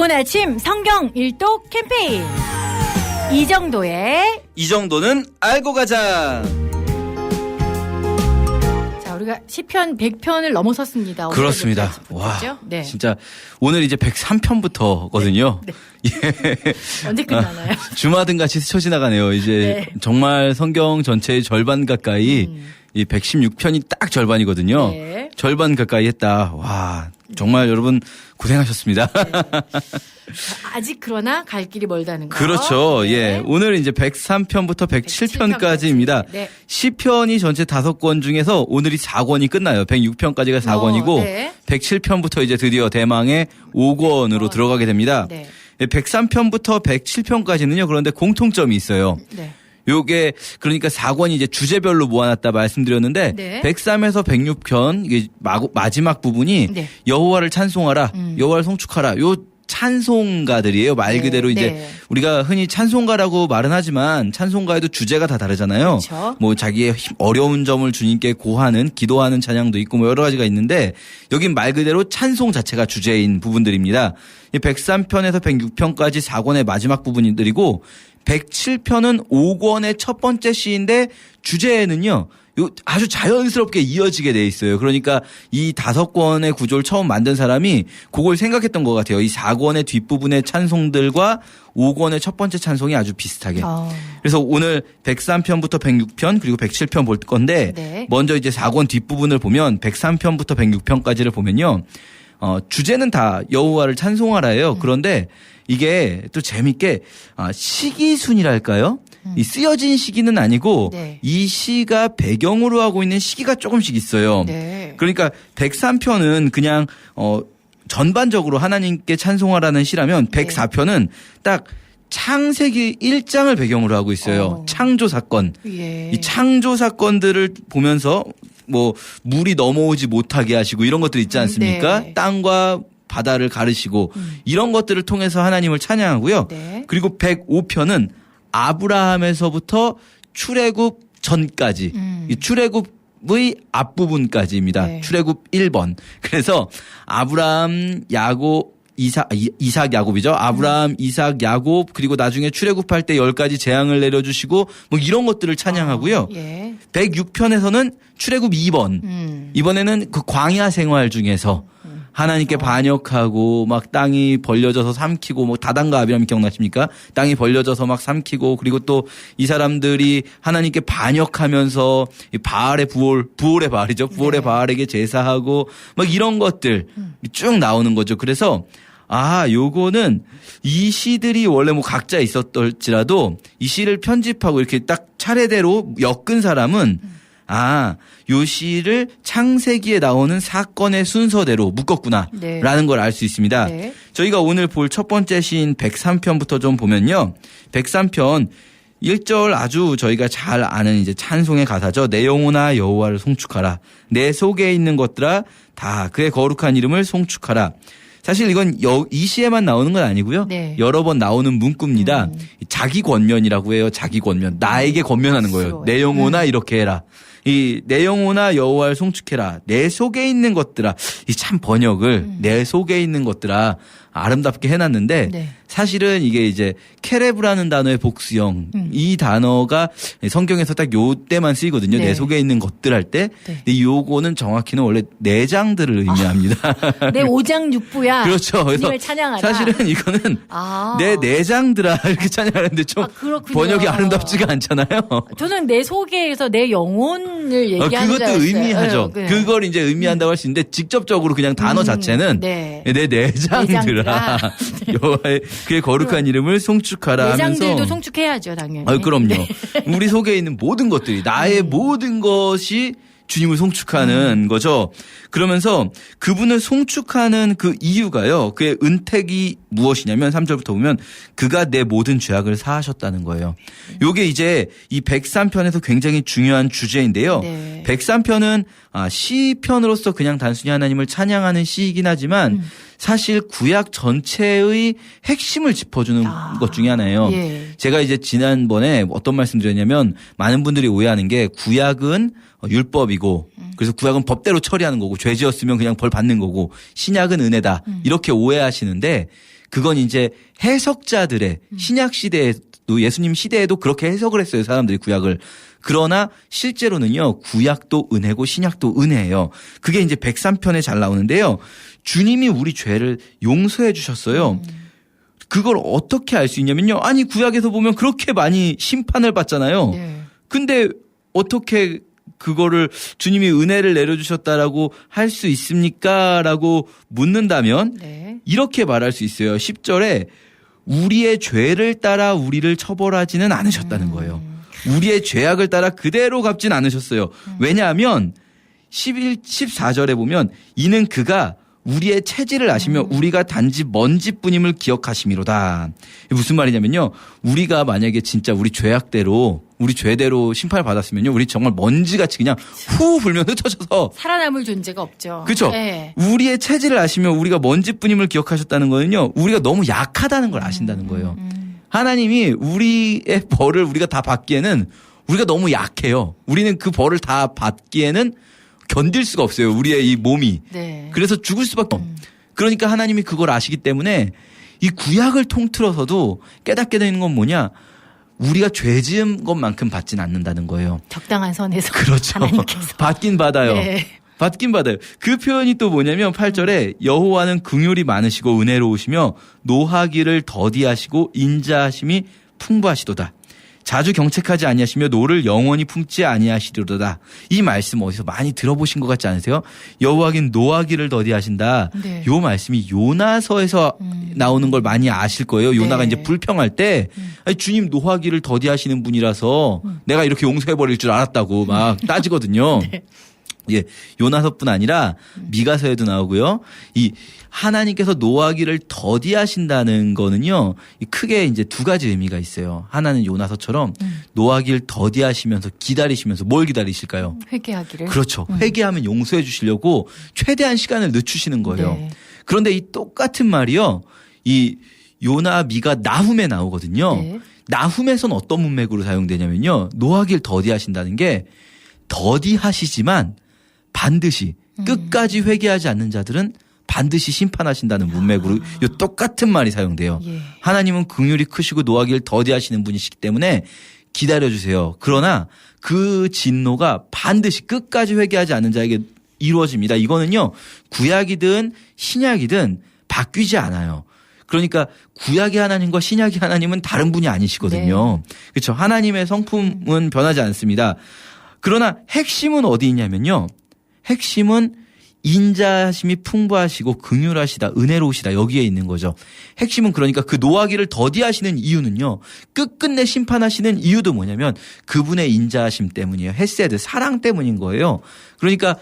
좋은 아침 성경 일독 캠페인 이 정도는 알고 가자. 자, 우리가 시편 100편을 넘어섰습니다. 그렇습니다. 와, 네. 진짜 오늘 이제 103편부터거든요. 네. 예. 언제 끝나나요? 주마등 같이 스쳐 지나가네요. 이제 네. 정말 성경 전체의 절반 가까이 이 116편이 딱 절반이거든요. 네. 절반 가까이 했다. 와, 정말 여러분 고생하셨습니다. 네. 아직 그러나 갈 길이 멀다는 거. 그렇죠. 네. 예. 오늘 이제 103편부터 107편까지입니다. 네. 시편이 전체 5권 중에서 오늘이 4권이 끝나요. 106편까지가 4권이고 네. 107편부터 이제 드디어 대망의 5권으로 들어가게 됩니다. 네. 103편부터 107편까지는요. 그런데 공통점이 있어요. 네. 요게 그러니까 4권이 이제 주제별로 모아놨다 말씀드렸는데 네. 103에서 106편 이게 마지막 부분이 네. 여호와를 찬송하라, 여호와를 송축하라. 요 찬송가들이에요. 말 그대로 네. 이제 네. 우리가 흔히 찬송가라고 말은 하지만 찬송가에도 주제가 다 다르잖아요. 그렇죠. 뭐 자기의 어려운 점을 주님께 고하는 기도하는 찬양도 있고 뭐 여러 가지가 있는데 여긴 말 그대로 찬송 자체가 주제인 부분들입니다. 103편에서 106편까지 4권의 마지막 부분들이고 107편은 5권의 첫 번째 시인데 주제에는요. 요 아주 자연스럽게 이어지게 돼 있어요. 그러니까 이 5권의 구조를 처음 만든 사람이 그걸 생각했던 것 같아요. 이 4권의 뒷부분의 찬송들과 5권의 첫 번째 찬송이 아주 비슷하게. 그래서 오늘 103편부터 106편 그리고 107편 볼 건데 네. 먼저 이제 4권 뒷부분을 보면 103편부터 106편까지를 보면요. 주제는 다 여호와를 찬송하라예요. 그런데 이게 또 재밌게 시기순이랄까요? 이 쓰여진 시기는 아니고 네. 이 시가 배경으로 하고 있는 시기가 조금씩 있어요. 네. 그러니까 103편은 그냥 전반적으로 하나님께 찬송하라는 시라면 104편은 딱 창세기 1장을 배경으로 하고 있어요. 창조 사건. 예. 이 창조 사건들을 보면서 뭐 물이 넘어오지 못하게 하시고 이런 것들 있지 않습니까? 네. 땅과 바다를 가르시고 이런 것들을 통해서 하나님을 찬양하고요. 네. 그리고 105편은 아브라함에서부터 출애굽 전까지 이 출애굽의 앞부분까지입니다. 네. 출애굽 1번. 그래서 아브라함, 야곱, 이삭 야곱이죠. 아브라함, 이삭, 야곱 그리고 나중에 출애굽할 때 10가지 재앙을 내려주시고 뭐 이런 것들을 찬양하고요. 예. 106편에서는 출애굽 2번. 이번에는 그 광야 생활 중에서 하나님께 반역하고 막 땅이 벌려져서 삼키고 뭐 다단과 아비람 기억나십니까? 땅이 벌려져서 막 삼키고 그리고 또 이 사람들이 하나님께 반역하면서 이 바알의 부올의 바알이죠. 부올의 바알에게 제사하고 막 이런 것들 쭉 나오는 거죠. 그래서 요거는 이 시들이 원래 뭐 각자 있었을지라도 이 시를 편집하고 이렇게 딱 차례대로 엮은 사람은 요 시를 창세기에 나오는 사건의 순서대로 묶었구나라는 네. 걸 알 수 있습니다. 네. 저희가 오늘 볼 첫 번째 시인 103편부터 좀 보면요. 103편 1절 아주 저희가 잘 아는 이제 찬송의 가사죠. 내 영혼아 여호와를 송축하라. 내 속에 있는 것들아 다 그의 거룩한 이름을 송축하라. 사실 이건 이 시에만 나오는 건 아니고요. 네. 여러 번 나오는 문구입니다. 자기 권면이라고 해요. 자기 권면. 나에게 권면하는 거예요. 내 영혼아 이렇게 해라. 이 내 영혼아 여호와를 송축해라. 내 속에 있는 것들아. 이 참 번역을 내 속에 있는 것들아 아름답게 해놨는데 네. 사실은 이게 이제 케레브라는 단어의 복수형 이 단어가 성경에서 딱 요때만 쓰이거든요. 네. 내 속에 있는 것들 할 때. 네. 근데 요거는 정확히는 원래 내장들을 의미합니다. 내 오장육부야. 그렇죠. 그래서 주님을 찬양하라. 사실은 이거는 내 내장들아 이렇게 찬양하는데 좀 그렇군요. 번역이 아름답지가 않잖아요. 저는 내 속에서 내 영혼을 얘기하는 줄 그것도 알았어요. 의미하죠. 네. 그걸 이제 의미한다고 할 수 있는데 직접적으로 그냥 단어 자체는 네. 내 내장들아 여호와의 그의 거룩한 이름을 송축하라 내장들도 하면서 송축해야죠, 당연히. 그럼요. 네. 우리 속에 있는 모든 것들이 나의 모든 것이 주님을 송축하는 거죠. 그러면서 그분을 송축하는 그 이유가요. 그의 은택이 무엇이냐면 3절부터 보면 그가 내 모든 죄악을 사하셨다는 거예요. 요게 이제 이 103편에서 굉장히 중요한 주제인데요. 네. 103편은 시편으로서 그냥 단순히 하나님을 찬양하는 시이긴 하지만 사실 구약 전체의 핵심을 짚어주는 것 중에 하나예요. 예. 제가 이제 지난번에 어떤 말씀 드렸냐면 많은 분들이 오해하는 게 구약은 율법이고 그래서 구약은 법대로 처리하는 거고 죄 지었으면 그냥 벌 받는 거고 신약은 은혜다 이렇게 오해하시는데 그건 이제 해석자들의 신약 시대에도 예수님 시대에도 그렇게 해석을 했어요. 사람들이 구약을. 그러나 실제로는요. 구약도 은혜고 신약도 은혜예요. 그게 이제 103편에 잘 나오는데요. 주님이 우리 죄를 용서해 주셨어요. 그걸 어떻게 알 수 있냐면요. 아니 구약에서 보면 그렇게 많이 심판을 받잖아요. 네. 근데 어떻게 그거를 주님이 은혜를 내려주셨다라고 할 수 있습니까? 라고 묻는다면 네. 이렇게 말할 수 있어요. 10절에 우리의 죄를 따라 우리를 처벌하지는 않으셨다는 거예요. 우리의 죄악을 따라 그대로 갚진 않으셨어요. 왜냐하면 14절에 보면 이는 그가 우리의 체질을 아시며 우리가 단지 먼지뿐임을 기억하심이로다. 무슨 말이냐면요. 우리가 만약에 진짜 우리 죄악대로 우리 죄대로 심판을 받았으면요. 우리 정말 먼지같이 그냥 후 불면 흩어져서 살아남을 존재가 없죠. 그렇죠. 네. 우리의 체질을 아시며 우리가 먼지뿐임을 기억하셨다는 거는요. 우리가 너무 약하다는 걸 아신다는 거예요. 하나님이 우리의 벌을 우리가 다 받기에는 우리가 너무 약해요. 우리는 그 벌을 다 받기에는 견딜 수가 없어요. 우리의 이 몸이. 네. 그래서 죽을 수밖에 없어요. 그러니까 하나님이 그걸 아시기 때문에 이 구약을 통틀어서도 깨닫게 되는 건 뭐냐. 우리가 죄 지은 것만큼 받진 않는다는 거예요. 적당한 선에서 그렇죠. 하나님께서 받긴 받아요. 네. 받긴 받아요. 그 표현이 또 뭐냐면 8절에 여호와는 긍휼이 많으시고 은혜로우시며 노하기를 더디하시고 인자하심이 풍부하시도다. 자주 경책하지 아니하시며 노를 영원히 품지 아니하시리로다. 이 말씀 어디서 많이 들어보신 것 같지 않으세요? 여호와긴 노하기를 더디하신다. 네. 요 말씀이 요나서에서 나오는 걸 많이 아실 거예요. 요나가 네. 이제 불평할 때 아니, 주님 노하기를 더디하시는 분이라서 내가 이렇게 용서해버릴 줄 알았다고 막 따지거든요. 네. 예, 요나서뿐 아니라 미가서에도 나오고요. 이 하나님께서 노하기를 더디하신다는 거는요. 크게 이제 두 가지 의미가 있어요. 하나는 요나서처럼 노하기를 더디하시면서 기다리시면서 뭘 기다리실까요? 회개하기를. 그렇죠. 회개하면 용서해 주시려고 최대한 시간을 늦추시는 거예요. 네. 그런데 이 똑같은 말이요. 이 요나 미가 나훔에 나오거든요. 네. 나훔에선 어떤 문맥으로 사용되냐면요. 노하기를 더디하신다는 게 더디하시지만 반드시 끝까지 회개하지 않는 자들은 반드시 심판하신다는 문맥으로 이 똑같은 말이 사용돼요. 예. 하나님은 긍휼이 크시고 노하기를 더디하시는 분이시기 때문에 기다려주세요. 그러나 그 진노가 반드시 끝까지 회개하지 않는 자에게 이루어집니다. 이거는요. 구약이든 신약이든 바뀌지 않아요. 그러니까 구약의 하나님과 신약의 하나님은 다른 분이 아니시거든요. 네. 그렇죠. 하나님의 성품은 변하지 않습니다. 그러나 핵심은 어디 있냐면요. 핵심은 인자하심이 풍부하시고 긍휼하시다, 은혜로우시다 여기에 있는 거죠. 핵심은 그러니까 그 노하기를 더디하시는 이유는요. 끝끝내 심판하시는 이유도 뭐냐면 그분의 인자하심 때문이에요. 헤세드, 사랑 때문인 거예요. 그러니까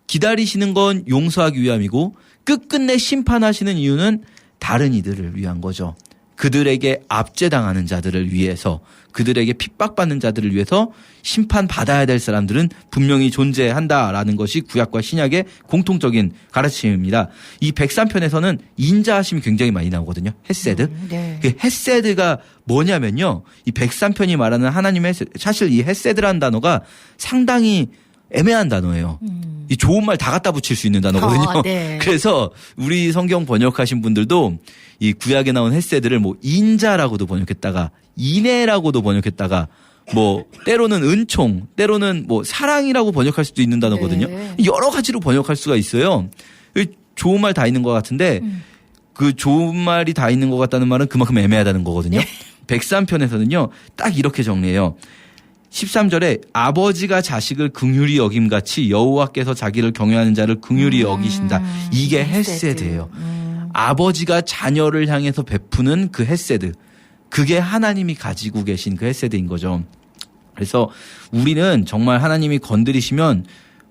기다리시는 건 용서하기 위함이고 끝끝내 심판하시는 이유는 다른 이들을 위한 거죠. 그들에게 압제당하는 자들을 위해서 그들에게 핍박받는 자들을 위해서 심판받아야 될 사람들은 분명히 존재한다라는 것이 구약과 신약의 공통적인 가르침입니다. 이 103편에서는 인자하심이 굉장히 많이 나오거든요. 헤세드. 네. 그 헤세드가 뭐냐면요. 이 103편이 말하는 하나님의 사실 이 헤세드라는 단어가 상당히 애매한 단어예요. 이 좋은 말 다 갖다 붙일 수 있는 단어거든요. 네. 그래서 우리 성경 번역하신 분들도 이 구약에 나온 헤세드를 뭐 인자라고도 번역했다가 인애라고도 번역했다가 뭐 때로는 은총, 때로는 뭐 사랑이라고 번역할 수도 있는 단어거든요. 네. 여러 가지로 번역할 수가 있어요. 좋은 말 다 있는 것 같은데 그 좋은 말이 다 있는 것 같다는 말은 그만큼 애매하다는 거거든요. 네. 103편에서는요. 딱 이렇게 정리해요. 13절에 아버지가 자식을 긍휼히 여김같이 여호와께서 자기를 경외하는 자를 긍휼히 여기신다. 이게 헤세드예요. 아버지가 자녀를 향해서 베푸는 그 헤세드. 그게 하나님이 가지고 계신 그 헤세드인 거죠. 그래서 우리는 정말 하나님이 건드리시면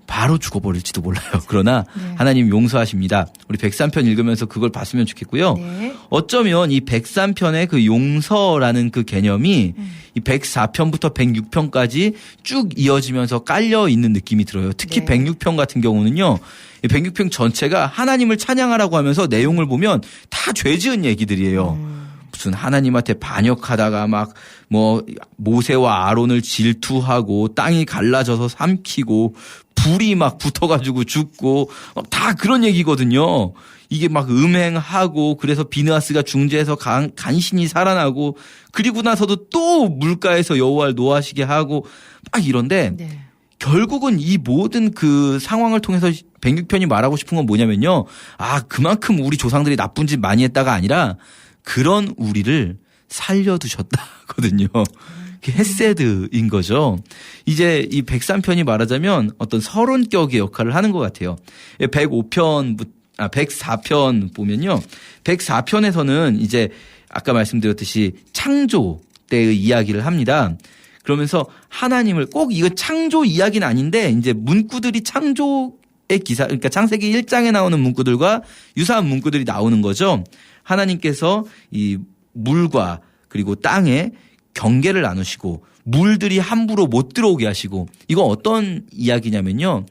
바로 죽어버릴지도 몰라요. 그러나 네. 하나님 용서하십니다. 우리 103편 읽으면서 그걸 봤으면 좋겠고요. 네. 어쩌면 이 103편의 그 용서라는 그 개념이 이 104편부터 106편까지 쭉 이어지면서 깔려 있는 느낌이 들어요. 특히 네. 106편 같은 경우는요. 이 106편 전체가 하나님을 찬양하라고 하면서 내용을 보면 다 죄 지은 얘기들이에요. 무슨 하나님한테 반역하다가 막 뭐 모세와 아론을 질투하고 땅이 갈라져서 삼키고 불이 막 붙어가지고 죽고 막 다 그런 얘기거든요. 이게 막 음행하고 그래서 비느하스가 중재해서 간신히 살아나고 그리고 나서도 또 물가에서 여호와를 노하시게 하고 막 이런데 네. 결국은 이 모든 그 상황을 통해서 106편이 말하고 싶은 건 뭐냐면요. 그만큼 우리 조상들이 나쁜 짓 많이 했다가 아니라 그런 우리를 살려두셨다거든요. 헤세드인 거죠. 이제 이 103편이 말하자면 어떤 서론격의 역할을 하는 것 같아요. 104편 보면요. 104편에서는 이제 아까 말씀드렸듯이 창조 때의 이야기를 합니다. 그러면서 하나님을 꼭 이거 창조 이야기는 아닌데 이제 문구들이 창조의 기사, 그러니까 창세기 1장에 나오는 문구들과 유사한 문구들이 나오는 거죠. 하나님께서 이 물과 그리고 땅에 경계를 나누시고 물들이 함부로 못 들어오게 하시고 이거 어떤 이야기냐면요.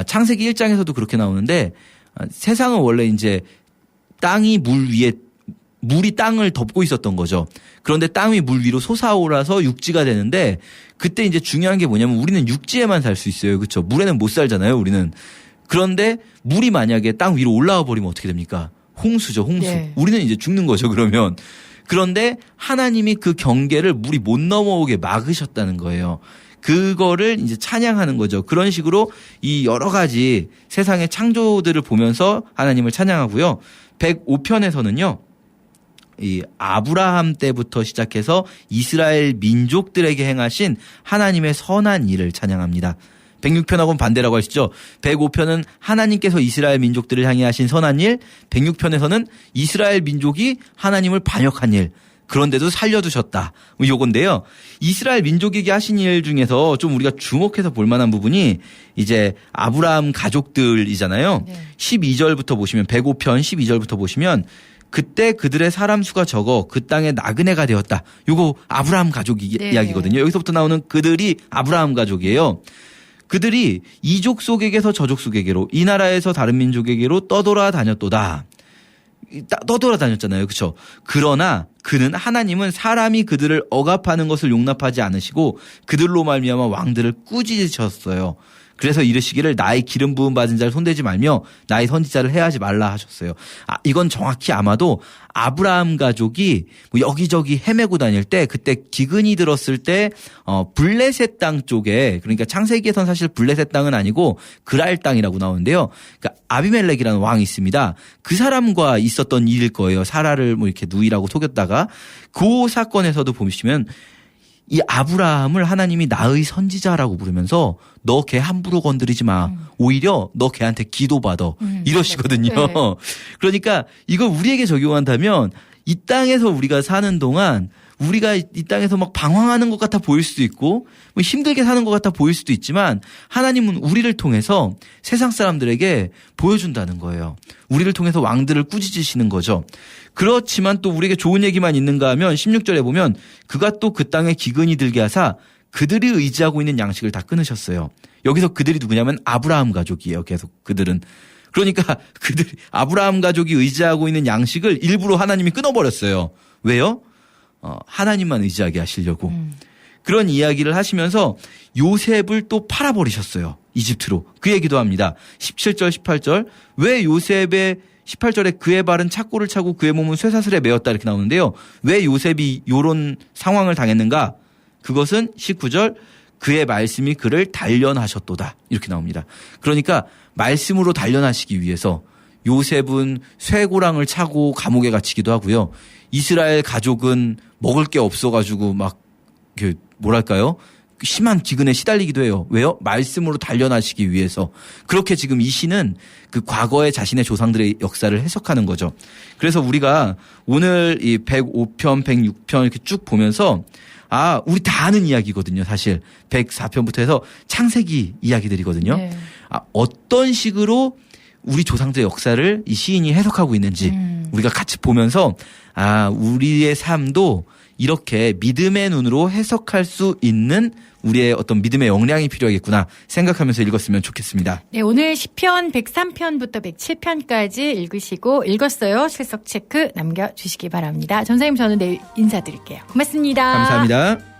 창세기 1장에서도 그렇게 나오는데 세상은 원래 이제 땅이 물 위에 물이 땅을 덮고 있었던 거죠. 그런데 땅이 물 위로 솟아올라서 육지가 되는데 그때 이제 중요한 게 뭐냐면 우리는 육지에만 살 수 있어요. 그렇죠? 물에는 못 살잖아요. 우리는. 그런데 물이 만약에 땅 위로 올라와 버리면 어떻게 됩니까? 홍수죠. 홍수. 네. 우리는 이제 죽는 거죠. 그러면. 그런데 하나님이 그 경계를 물이 못 넘어오게 막으셨다는 거예요. 그거를 이제 찬양하는 거죠. 그런 식으로 이 여러 가지 세상의 창조들을 보면서 하나님을 찬양하고요. 105편에서는요. 이 아브라함 때부터 시작해서 이스라엘 민족들에게 행하신 하나님의 선한 일을 찬양합니다. 106편하고는 반대라고 하시죠. 105편은 하나님께서 이스라엘 민족들을 향해 하신 선한 일, 106편에서는 이스라엘 민족이 하나님을 반역한 일, 그런데도 살려두셨다. 요건데요. 이스라엘 민족에게 하신 일 중에서 좀 우리가 주목해서 볼 만한 부분이 이제 아브라함 가족들이잖아요. 네. 12절부터 보시면 105편 12절부터 보시면 그때 그들의 사람 수가 적어 그 땅에 나그네가 되었다. 요거 아브라함 가족 네. 이야기거든요. 여기서부터 나오는 그들이 아브라함 가족이에요. 그들이 이족 속에게서 저족 속에게로 이 나라에서 다른 민족에게로 떠돌아다녔도다. 떠돌아다녔잖아요. 그렇죠? 그러나 그는 하나님은 사람이 그들을 억압하는 것을 용납하지 않으시고 그들로 말미암아 왕들을 꾸짖으셨어요. 그래서 이르시기를 나의 기름 부음 받은 자를 손대지 말며 나의 선지자를 해하지 말라 하셨어요. 이건 정확히 아마도 아브라함 가족이 뭐 여기저기 헤매고 다닐 때 그때 기근이 들었을 때 블레셋 땅 쪽에 그러니까 창세기에선 사실 블레셋 땅은 아니고 그랄 땅이라고 나오는데요. 그러니까 아비멜렉이라는 왕이 있습니다. 그 사람과 있었던 일일 거예요. 사라를 뭐 이렇게 누이라고 속였다가 그 사건에서도 보시면 이 아브라함을 하나님이 나의 선지자라고 부르면서 너 걔 함부로 건드리지 마. 오히려 너 걔한테 기도받아. 이러시거든요. 네. 그러니까 이걸 우리에게 적용한다면 이 땅에서 우리가 사는 동안 우리가 이 땅에서 막 방황하는 것 같아 보일 수도 있고 뭐 힘들게 사는 것 같아 보일 수도 있지만 하나님은 우리를 통해서 세상 사람들에게 보여준다는 거예요. 우리를 통해서 왕들을 꾸짖으시는 거죠. 그렇지만 또 우리에게 좋은 얘기만 있는가 하면 16절에 보면 그가 또 그 땅에 기근이 들게 하사 그들이 의지하고 있는 양식을 다 끊으셨어요. 여기서 그들이 누구냐면 아브라함 가족이에요. 계속 그들은. 그러니까 그들이 아브라함 가족이 의지하고 있는 양식을 일부러 하나님이 끊어버렸어요. 왜요? 하나님만 의지하게 하시려고. 그런 이야기를 하시면서 요셉을 또 팔아버리셨어요. 이집트로. 그 얘기도 합니다. 17절 18절 왜 요셉의 18절에 그의 발은 착고를 차고 그의 몸은 쇠사슬에 매었다 이렇게 나오는데요. 왜 요셉이 이런 상황을 당했는가? 그것은 19절 그의 말씀이 그를 단련하셨도다 이렇게 나옵니다. 그러니까 말씀으로 단련하시기 위해서 요셉은 쇠고랑을 차고 감옥에 갇히기도 하고요. 이스라엘 가족은 먹을 게 없어가지고 막 뭐랄까요? 심한 기근에 시달리기도 해요. 왜요? 말씀으로 단련하시기 위해서. 그렇게 지금 이 시는 그 과거의 자신의 조상들의 역사를 해석하는 거죠. 그래서 우리가 오늘 이 105편, 106편 이렇게 쭉 보면서 우리 다 아는 이야기거든요. 사실 104편부터 해서 창세기 이야기들이거든요. 네. 어떤 식으로 우리 조상들의 역사를 이 시인이 해석하고 있는지 우리가 같이 보면서 우리의 삶도 이렇게 믿음의 눈으로 해석할 수 있는 우리의 어떤 믿음의 역량이 필요하겠구나 생각하면서 읽었으면 좋겠습니다. 네, 오늘 시편 103편부터 107편까지 읽으시고 읽었어요. 출석 체크 남겨주시기 바랍니다. 전사님 저는 내일 인사드릴게요. 고맙습니다. 감사합니다.